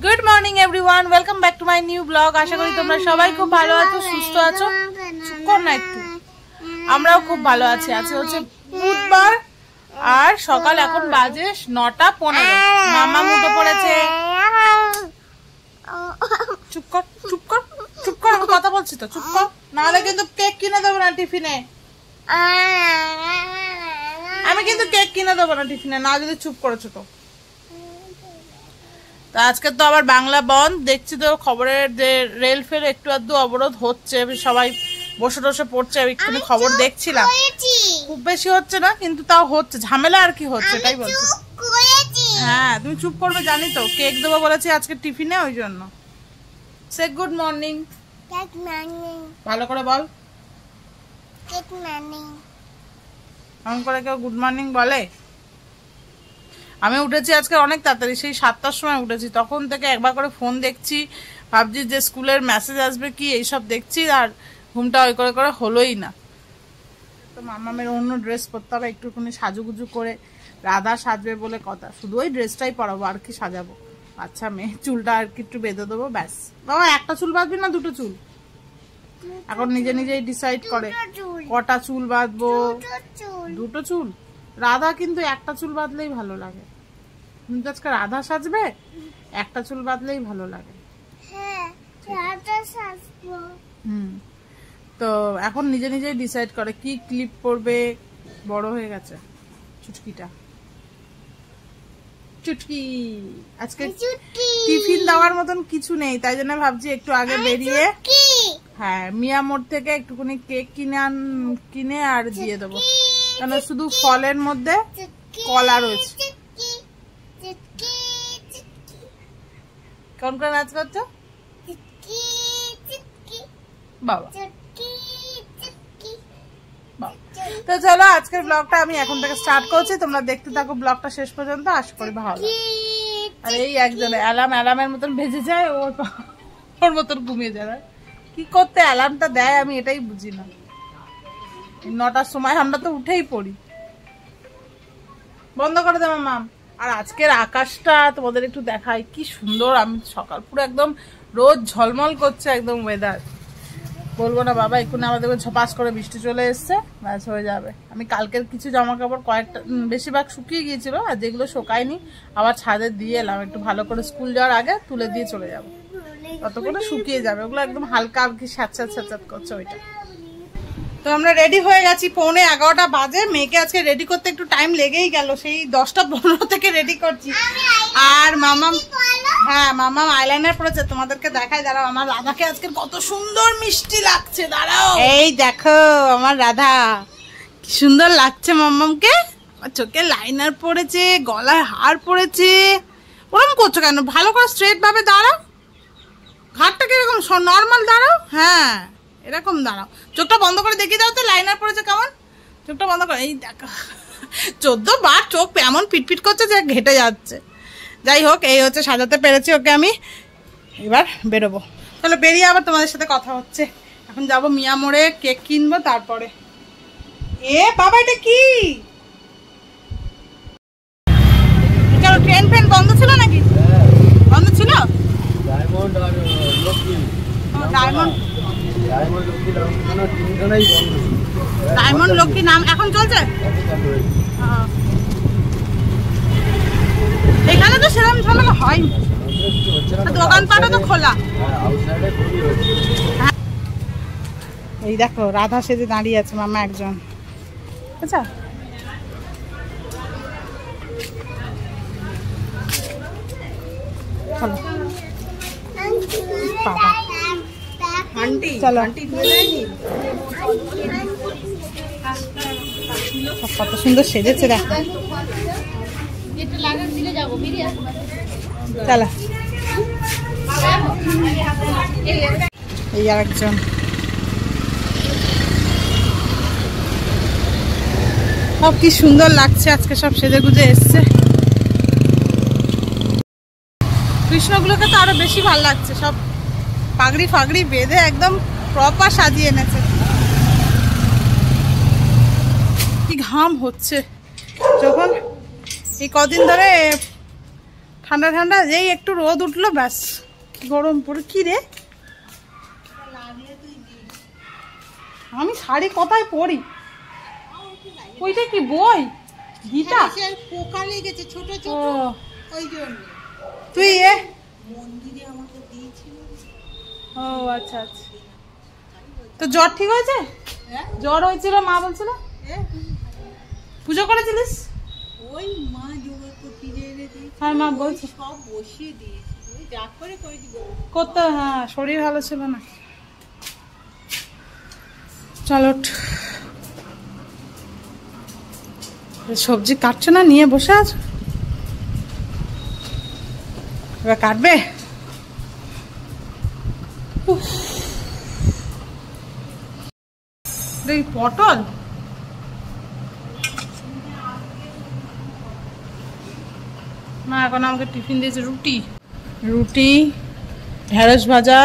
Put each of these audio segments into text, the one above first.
Good morning everyone, welcome back to my new blog. আশা করি তোমরা সবাই খুব ভালো আছো, সুস্থ আছো। চুপ কর না একটু। আমরাও খুব ভালো আছি। আজকে হচ্ছে বুধবার আর সকাল এখন বাজে 9:15। মামা উঠে পড়েছে। চুপ কর চুপ কর চুপ কর, আমি কথা বলছি তো, চুপ কর, নাহলে কিন্তু কেক কিনে দেবো না টিফিনে। আমি কিন্তু কেক কিনে দেবো না টিফিনে, না যদি চুপ করেছো তো। আজকে তো আবার বাংলা বন্ধ, দেখছি তো খবরের যে রেল ফেল একটু আধটু অবরোধ হচ্ছে, সবাই বসে টসে পড়ছে। একটু খবর দেখছিলাম, খুব বেশি হচ্ছে না কিন্তু তাও হচ্ছে, ঝামেলা আর কি হচ্ছে তাই বলছি। হ্যাঁ তুমি চুপ করবে জানি তো, কেক দেবো বলেছি আজকে টিফিনে, ওই জন্য। সে গুড মর্নিং, ভালো করে বল। এমন করে কেউ গুড মর্নিং বলে? আমি উঠেছি আজকে অনেক তাড়াতাড়ি, সেই 7টার সময় উঠেছি। তখন থেকে একবার করে ফোন দেখছি, ভাবছি যে স্কুলের মেসেজ আসবে কি এইসব দেখছি, আর ঘুমটা ওই করে করে হলোই না। তো মামামের অন্য ড্রেস পরতে হবে, একটুখানি সাজুগুজু করে। রাধা সাজবে বলে কথা, শুধু ওই ড্রেসটাই পরাবো, আর কি সাজাবো। আচ্ছা মেয়ে, চুলটা আর কি একটু বেঁধে দেবো, ব্যাস। বাবা একটা চুল বাঁধবি না দুটো চুল? এখন নিজে নিজেই ডিসাইড করে কটা চুল বাঁধবো। দুটো চুল? রাধা কিন্তু একটা চুল বাঁধলেই ভালো লাগে। কিন্তু আজকে রাধা সাজবে, একটা চুল বাঁধলেই ভালো লাগে। তো এখন নিজে নিজেই ডিসাইড করে কি ক্লিপ পরবে। বড় হয়ে গেছে চুটকিটা, চুটকি। আজকে টিফিন দেওয়ার মতন কিছু নেই, তাই জন্য ভাবছি একটু আগে বেরিয়ে, হ্যাঁ মিয়া মোড় থেকে একটুখানি কেক কিনে আর দিয়ে দেবো। কেন শুধু ফলের মধ্যে কলা রয়েছে। কোন কোন নাচ করছো বাবা? তো চলো আজকের ব্লগটা আমি এখন থেকে স্টার্ট করছি, তোমরা দেখতে থাকো ব্লগটা শেষ পর্যন্ত, আশা করি ভালো। আর এই একজন অ্যালার্মের মতন ভেজে যায়, ওর মতন ঘুমিয়ে যায়। কি করতে অ্যালার্মটা দেয় আমি এটাই বুঝি না। 9টার সময় আমরা তো উঠেই পড়ি। বন্ধ করে দে মাম। আর আজকের আকাশটা তোমাদের একটু দেখাই, কি সুন্দর। আমি সকাল পুরো একদম রোদ ঝলমল করছে একদম ওয়েদার, বলবো না বাবা। এক্ষুনি আমাদের ঝপাস করে বৃষ্টি চলে এসছে, ব্যাস হয়ে যাবে। আমি কালকের কিছু জামা কাপড় কয়েকটা বেশিরভাগ শুকিয়ে গিয়েছিল, আর যেগুলো শোকায়নি আবার ছাদে দিয়ে এলাম, একটু ভালো করে স্কুল যাওয়ার আগে তুলে দিয়ে চলে যাবো, তত করে শুকিয়ে যাবে। ওগুলো একদম হালকা আর কি স্যাঁতস্যাঁত করছে ওইটা। তো আমরা রেডি হয়ে গেছি, 11:15 বাজে। মেয়েকে আজকে রেডি করতে একটু টাইম লেগেই গেল, সেই 10:15 থেকে রেডি করছি। আর মামাম, হ্যাঁ মামাম আইলাইনার পরেছে, তোমাদেরকে দেখাই, দাঁড়াও। আমার রাধাকে আজকে কত সুন্দর মিষ্টি লাগছে, দাঁড়াও। এই দেখো আমার রাধা কি সুন্দর লাগছে মামামকে। চোখে লাইনার পরেছে, গলায় হার পরেছে। ওরকম করছো কেন? ভালো করে স্ট্রেট ভাবে দাঁড়াও, ঘাটটা কিরকম নর্মাল দাঁড়াও। হ্যাঁ এরকম দাঁড়াও, চোখটা বন্ধ করে দেখিয়ে দাও তো লাইনার পড়েছে কেমন। চোখটা বন্ধ করে, এই দেখো 14 বার চোখ এমন পিটপিট করছে যে ঘেটে যাচ্ছে। যাই হোক, এই হচ্ছে সাজাতে পেরেছি ওকে আমি। এবার বেরোবো, তাহলে বেরিয়ে আবার তোমাদের সাথে কথা হচ্ছে। এখন যাবো মিয়া মোড়ে, কেক কিনবো, তারপরে। এ বাবা এটা কি? চলো, ট্রেন ফ্রেন বন্ধ ছিল নাকি? বন্ধ ছিল। ডায়মন্ড লক্ষ্মী নাম এখন চলছে। এখানে তো সেরকম ঝামেলা হয়নি, দোকানপাটও তো খোলা। এই দেখো রাধা সেজে দাঁড়িয়ে আছে মামা একজন। আচ্ছা চলো বাবা, চলো কত সুন্দর সেজেছে দেখো। চলো এই আর একজন। সব কি সুন্দর লাগছে আজকে, সব সেজে গুজে এসছে। কৃষ্ণগুলোকে তো আরো বেশি ভালো লাগছে, সব পাগড়ি ফাগড়ি বেঁধে একদম প্রপার সাজিয়ে এনেছে। কি ঘাম হচ্ছে, যখন এই কদিন ধরে ঠান্ডা ঠান্ডা, যেই একটু রোদ উঠলো ব্যাস গরম পড়ে। কি রে, আমি শাড়ি কোথায় পরি? ওইটা কি বই? গীতা? পোকা লেগেছে ছোট ছোট, ওই জন্য। তুই মন্দিরে আমাকে দিয়েছিল। ও আচ্ছা আচ্ছা। তো জ্বর ঠিক হয়েছে? জ্বর হয়েছিল মা বলছিল, পুজো করেছিলিস? ওই মা জোগাড় করতে দিয়েছে। হ্যাঁ মা বলছি সব বসিয়ে দিয়েছে, ওই যা করে করেছি করতে। হ্যাঁ শরীর ভালো ছিল না। চলো সবজি কাটছো না, নিয়ে বসে আছো, এবার কাটবে? পটল না, এখন আমাকে টিফিন দিয়েছে রুটি, রুটি ঢেঁড়স ভাজা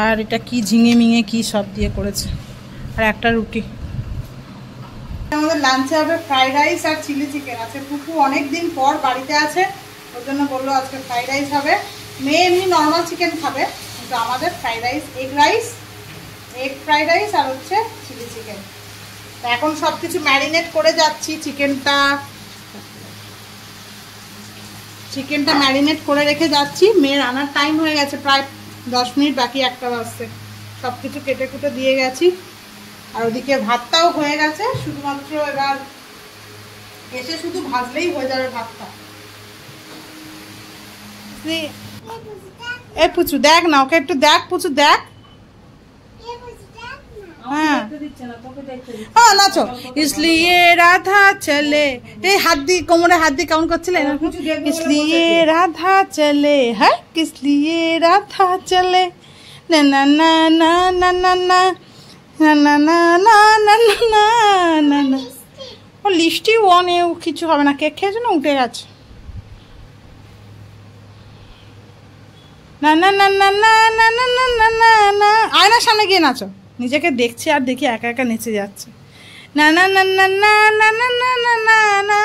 আর এটা কি ঝিঙে মিঙে কি সব দিয়ে করেছে, আর একটা রুটি। আমাদের লাঞ্চে হবে ফ্রাইড রাইস আর চিলি চিকেন আছে। পুপু অনেকদিন পর বাড়িতে আছে, ওর জন্য বললো আজকে ফ্রাইড রাইস হবে। মেয়ে এমনি নর্মাল চিকেন খাবে, কিন্তু আমাদের fried rice, egg fried rice আর হচ্ছে চিলি চিকেন। তো এখন সব কিছু ম্যারিনেট করে যাচ্ছি। চিকেনটা ম্যারিনেট করে রেখে যাচ্ছি। মেয়ের আনার টাইম হয়ে গেছে, প্রায় 10 মিনিট বাকি, 1টা বাজছে। সব কিছু কেটে কুটে দিয়ে গেছি, আর ওদিকে ভাতটাও হয়ে গেছে। শুধুমাত্র এবার এসে শুধু ভাজলেই হয়ে যাবে ভাতটা। এই পুচু দেখ না, ওকে একটু দেখ, পুচু দেখ। হ্যাঁ হ্যাঁ নাচো। इसलिए राधा चले, এই হাত দিয়ে কোমরে হাত দিয়ে কাউন্ট করছিলে না? इसलिए राधा चले, হ্যাঁ किसलिए राधा चले, না না না না না না না না না না না না না না না। ও লিস্টি ওয়ানে কিছু হবে না, কেক খেয়েছে না, উঠে গেছে। না না না না না না না না না না না। আয়নার সামনে গিয়ে নাচো। নিজেকে দেখছি আর দেখি একা একা নেচে যাচ্ছে। না না না না না না না না না না না।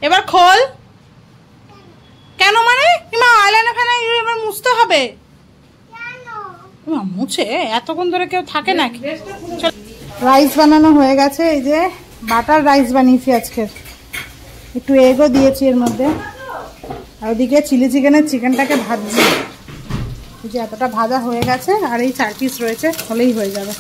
এবার খোল। কেন মানে? মা আইলাইনার ফেনা এবার মুছতে হবে। মুছে এতক্ষণ ধরে কেউ থাকে নাকি? রাইস বানানো হয়ে গেছে, এই যে বাটার রাইস বানিয়েছি আজকে, একটু এগও দিয়েছি এর মধ্যে। আর ওদিকে চিলি চিকেনটাকে ভাজছি। এই যে এতটা ভাজা হয়ে গেছে, আর এই 4 পিস রয়েছে, হলেই হয়ে যাবে।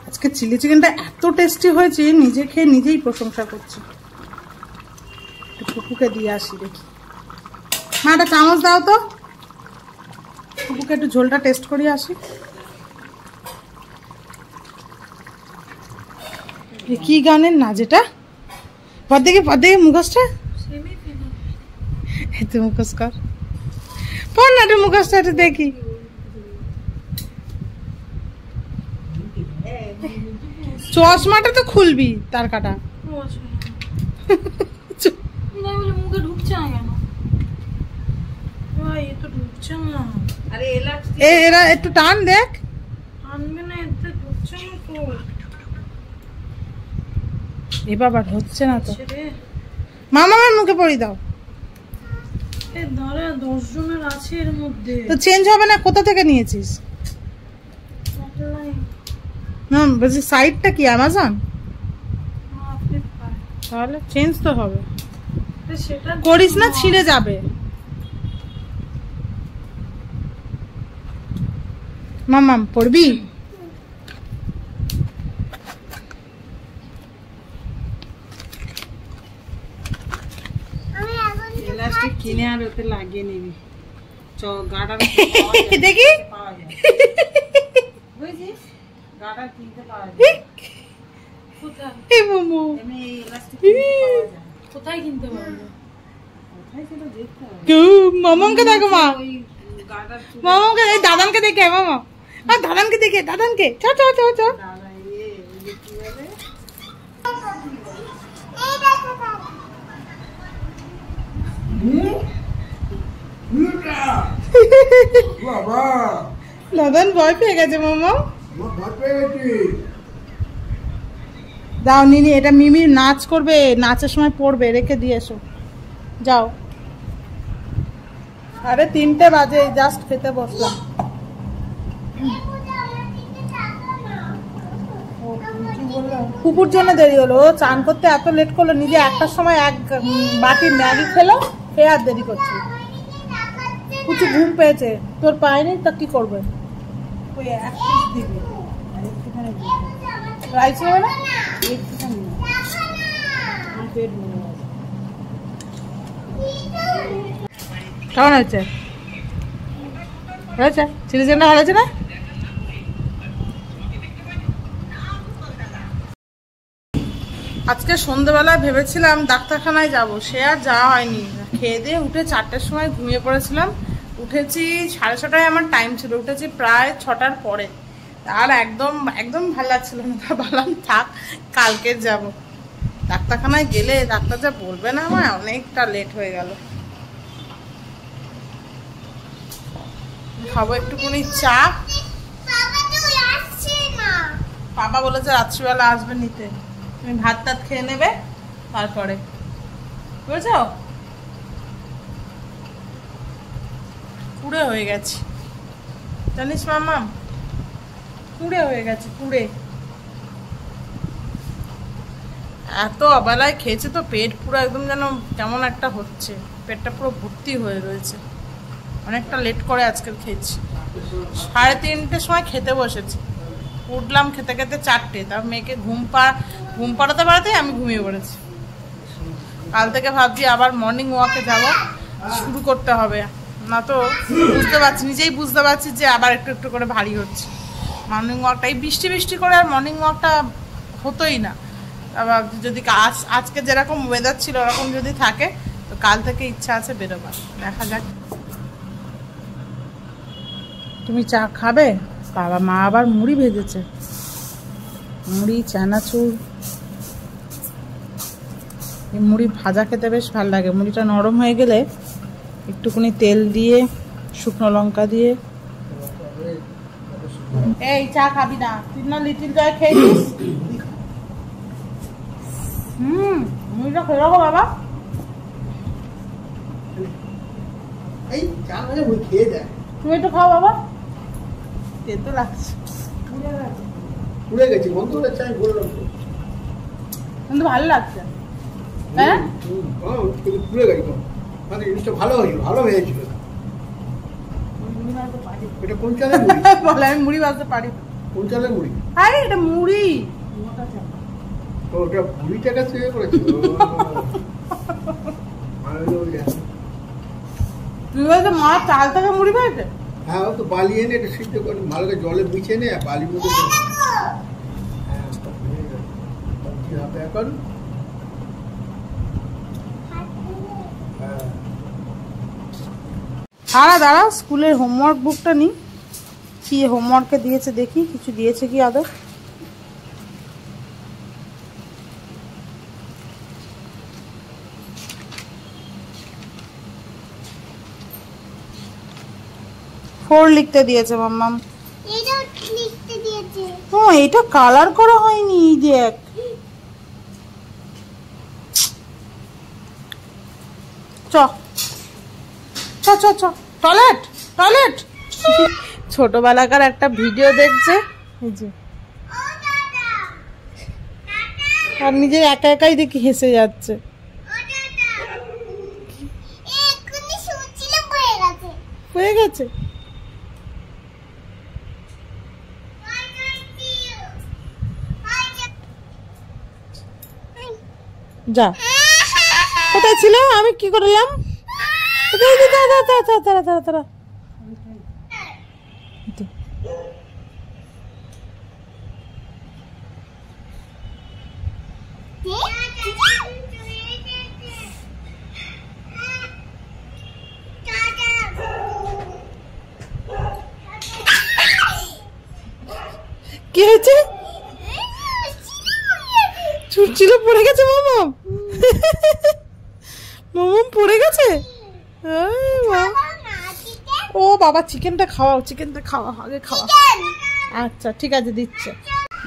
আজকে চিলি চিকেনটা এত টেস্টি হয়েছে, নিজে খেয়ে নিজেই প্রশংসা করছি। পুকুকে দিয়ে আসি দেখি। মা একটা চামচ দাও তো, পুকুকে একটু ঝোলটা টেস্ট করিয়ে আসি। কি গানের না যেটা? পদ্মে মুখোশটা একটু মুখোশ কর, পর না একটু মুখোশটা একটু দেখি। চশমাটা তো খুলবি, তার কাটা মুখে ঢুকছে না কেন? এরা একটু টান দেখ। এ বাবা হচ্ছে না তো, মামার মুখে পড়ি দাও। 10 জনের আছে এর মধ্যে, তো চেঞ্জ হবে না? কোথা থেকে নিয়েছিস? না বলছি সাইটটা কি অ্যামাজন? তাহলে চেঞ্জ তো হবে। সেটা করিস না, ছিঁড়ে যাবে। মামাম পড়বি? ইলাস্টিক কিনে আর ওতে লাগিয়ে নিবি। গার্ডার দেখি, বুঝছিস? গার্ডার কিনতে পাওয়া যায়। কোথায়? এই মোমো এমনি ইলাস্টিক পাওয়া যায়। কোথায় কিনতে পারবো? কোথায় সেটা দেখতে হবে। মামামকে দেখো, মা মামামকে, এই দাদানকে দেখে মামা, আর দাদানকে দেখে, দাদানকে চ চ চ চ। দাদান ভয় পেয়ে গেছে মামা। দাও নিনি, এটা মিমি নাচ করবে, নাচের সময় পড়বে, রেখে দিয়ে এসো যাও। আরে 3টে বাজে, জাস্ট খেতে বসলাম। কুকুর জন্য দেরি হলো, ও চান করতে এত লেট করলো, নিজে একটার সময় 1 বাটি ম্যাগি খেলো, খেয়ে আর দেরি করছে। কিছু ঘুম পেয়েছে, তোর পায়নি তা কি করবে? ওই 1 পিস দিবি, রাইস হবে না, কেমন হয়েছে? হয়েছে চিলি চিকেনটা ভালো হয়েছে না? আজকে সন্ধ্যেবেলায় ভেবেছিলাম ডাক্তারখানায় যাব, সে আর যাওয়া হয়নি। খেয়ে দিয়ে উঠে 4টের সময় ঘুমিয়ে পড়েছিলাম। উঠেছি 6:30টায় আমার টাইম ছিল, উঠেছি প্রায় 6টার পরে। আর একদম একদম ভালো লাগছিল না, তা ভাবলাম থাক, কালকে যাব। ডাক্তারখানায় গেলে ডাক্তার যা বলবে না, আমার অনেকটা লেট হয়ে গেল। খাবো একটুখানি চা। বাবা বলেছে রাত্রিবেলা আসবে নিতে, তুমি ভাত টাত খেয়ে নেবে তারপরে, বুঝেছো? কুড়ে হয়ে গেছি জানিস মামা, কুড়ে হয়ে গেছে, কুড়ে। এত অবেলায় খেয়েছে তো পেট পুরো একদম যেন কেমন একটা হচ্ছে, পেটটা পুরো ভর্তি হয়ে রয়েছে। অনেকটা লেট করে আজকে খেয়েছি, 3:30টার সময় খেতে বসেছি, উঠলাম খেতে খেতে 4টে। তার মেয়েকে ঘুম পাড়াতে পাড়াতেই আমি ঘুমিয়ে পড়েছি। কাল থেকে ভাবছি আবার মর্নিং ওয়াকে যাব, শুরু করতে হবে, না তো নিজেই বুঝতে পারছি যে আবার একটু একটু করে ভারী হচ্ছে মর্নিং ওয়াকটা। এই বৃষ্টি করে আর মর্নিং ওয়াকটা হতোই না। আবার যদি আজকে যেরকম ওয়েদার ছিল ওরকম যদি থাকে তো কাল থেকে ইচ্ছা আছে বেরোবার, দেখা যাক। তুমি চা খাবে? বাবা মা আবার মুড়ি ভেজেছে, মুড়ি চানাচুর। এই মুড়ি ভাজা খেতে বেশ ভালো লাগে, মুড়িটা নরম হয়ে গেলে একটুখানি তেল দিয়ে শুকনো লঙ্কা দিয়ে। এই চা খাবি না তুই? না লিটিল জয় খেয়েছিস? মুড়িটা খেয়ে রাখো বাবা। তুমি একটু খাও বাবা, তেতো লাগছে, কিন্তু ভালো লাগছে। হ্যাঁ ভালো হয়েছিল। বলে আমি মুড়ি ভাজতে পারি। কোন চালের মুড়ি? আরে এটা মুড়ি, ওটা মুড়িটাকে তৈরি করেছিল। তুই বলতে মা চাল থেকে মুড়ি পেয়েছে? হ্যাঁ, ও তো বালি এনে এটা সিদ্ধ করে ভালো করে জলে বিছিয়ে নে, বালির মধ্যে এখন দাঁড়া স্কুলের হোমওয়ার্ক বুকটা নি, কি হোমওয়ার্কে দিয়েছে দেখি, কিছু দিয়েছে কি আদৌ। ফোর লিখতে দিয়েছে মাম্মাম। ও এটা কালার করা হয়নি, দেখ। চ টয়লেট টয়লেট। ছোটবেলাকার একটা ভিডিও দেখছে, এই যে, আর নিজে একা একাই দেখি হেসে যাচ্ছে। হয়ে গেছে যা। কোথায় ছিল? আমি কি করলাম? তারা কি হয়েছে? চুরছিল পড়ে গেছে মামাম। মামাম পড়ে গেছে। ও ও বাবা চিকেনটা খাওয়াও, চিকেনটা খাওয়া, আগে খাওয়া। আচ্ছা ঠিক আছে দিচ্ছে।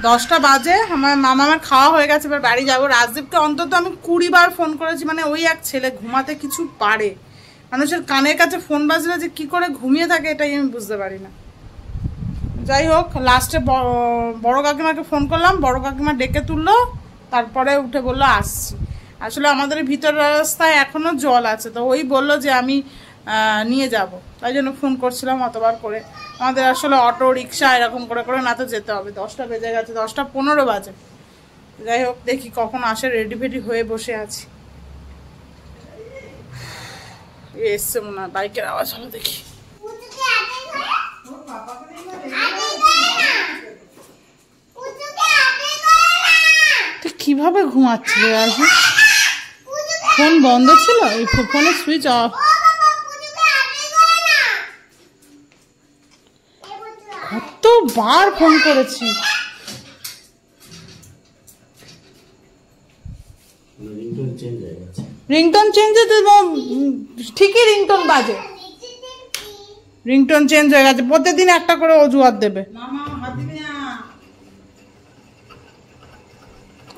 10টা বাজে, আমার মামার খাওয়া হয়ে গেছে, এবার বাড়ি যাবো। রাজদীপকে অন্তত আমি 20 বার ফোন করেছি, মানে ওই এক ছেলে ঘুমাতে কিছু পারে, মানুষের কানের কাছে ফোন বাজলে যে কি করে ঘুমিয়ে থাকে এটাই আমি বুঝতে পারি না। যাই হোক, লাস্টে বড় কাকিমাকে ফোন করলাম, বড় কাকিমা ডেকে তুললো, তারপরে উঠে বললো আসছি। আসলে আমাদের ভিতর রাস্তায় এখনো জল আছে, তো ওই বললো যে আমি নিয়ে যাব, তাই জন্য ফোন করছিলাম অতবার করে। আমাদের আসলে অটো রিক্সা এরকম করে করে না তো যেতে হবে। 10টা বেজে গেছে, 10:15 বাজে। যাই হোক দেখি কখন আসে, রেডি ফেডি হয়ে বসে আছি। এসছে মনে হয়, বাইকের আওয়াজ হলো, দেখি। কিভাবে ঘুমাচ্ছিল আজকে? ফোন বন্ধ ছিল, এই ফোনের সুইচ অফ। কতবার ফোন করেছি, রিংটোন চেঞ্জ ঠিকই, রিংটোন বাজে, রিংটোন চেঞ্জ হয়ে গেছে। প্রত্যেকদিন একটা করে অজুহাত দেবে।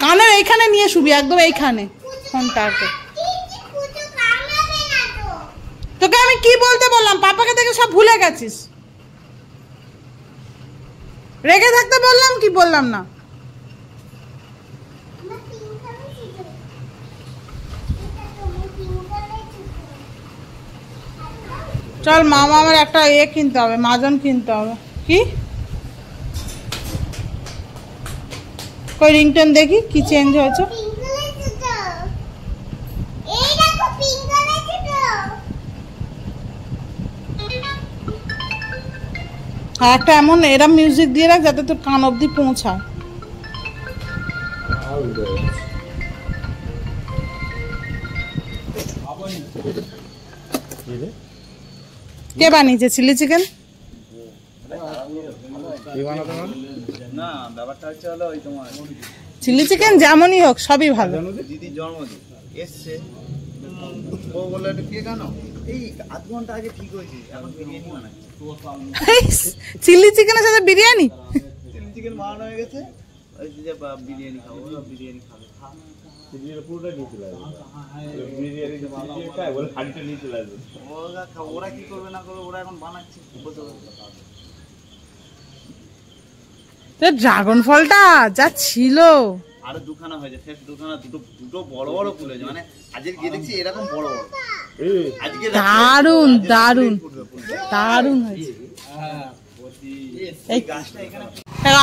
কানে এইখানে নিয়ে শুবি, একদম এইখানে ফোনটাকে। তোকে আমি কি বলতে বললাম? পাপাকে দেখে সব ভুলে গেছিস। রেগে থাকতে বললাম কি বললাম না? চল মামা, আমার একটা কিনতে হবে, মাজন কিনতে হবে। কি কই রিংটোন দেখি কি চেঞ্জ হয়েছে। একটা এমন এরম মিউজিক দিয়ে রাখ যাতে তোর কান অবধি পৌঁছায়। কে বানিয়েছে চিলি চিকেন? চিলি চিকেন যেমনই হোক সবই ভালো। দিদির জন্মদিন এসছে, ও বললো একটু কেক আনো। এই আধ ঘন্টা আগে ঠিক হয়েছে, এখন বিরিয়ানি বানাচ্ছে। চিলি চিকেনের সাথে বিরিয়ানি, চিলি চিকেন বানানো হয়ে গেছে, ওই যে বিরিয়ানি খাবো, বিরিয়ানি খাবে। ওরা কি করবে না করবে, ওরা এখন বানাচ্ছে। ড্রাগন ফলটা যা ছিল, আরো দুখানা হয়েছে, শেষ দুখানা, দুটো বড় বড় ফুল হয়েছে, মানে আজকে গিয়ে দেখছি এরকম বড় বড়। আজকে দারুন দারুন দারুন হয়েছে। এই গাছটা এখানে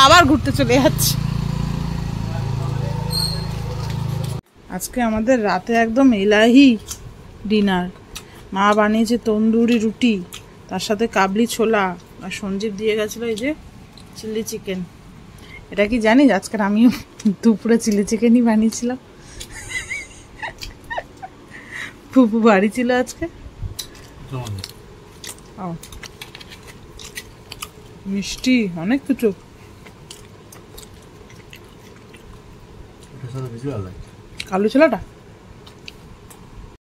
আবার ঘুরতে চলে যাচ্ছে। আজকে আমাদের রাতে একদম এলাহি ডিনার। মা বানিয়েছে তন্দুরি রুটি, তার সাথে কাবলি ছোলা, আর সঞ্জীব দিয়ে গেছিলো এই যে চিলি চিকেন। এটা কি জানিস, আজকে আমিও দুপুরে চিলি চিকেনই বানিয়েছিলাম। ফুপু বাড়ি ছিল আজকে। মিষ্টি অনেক কিছু। কালো ছোলাটা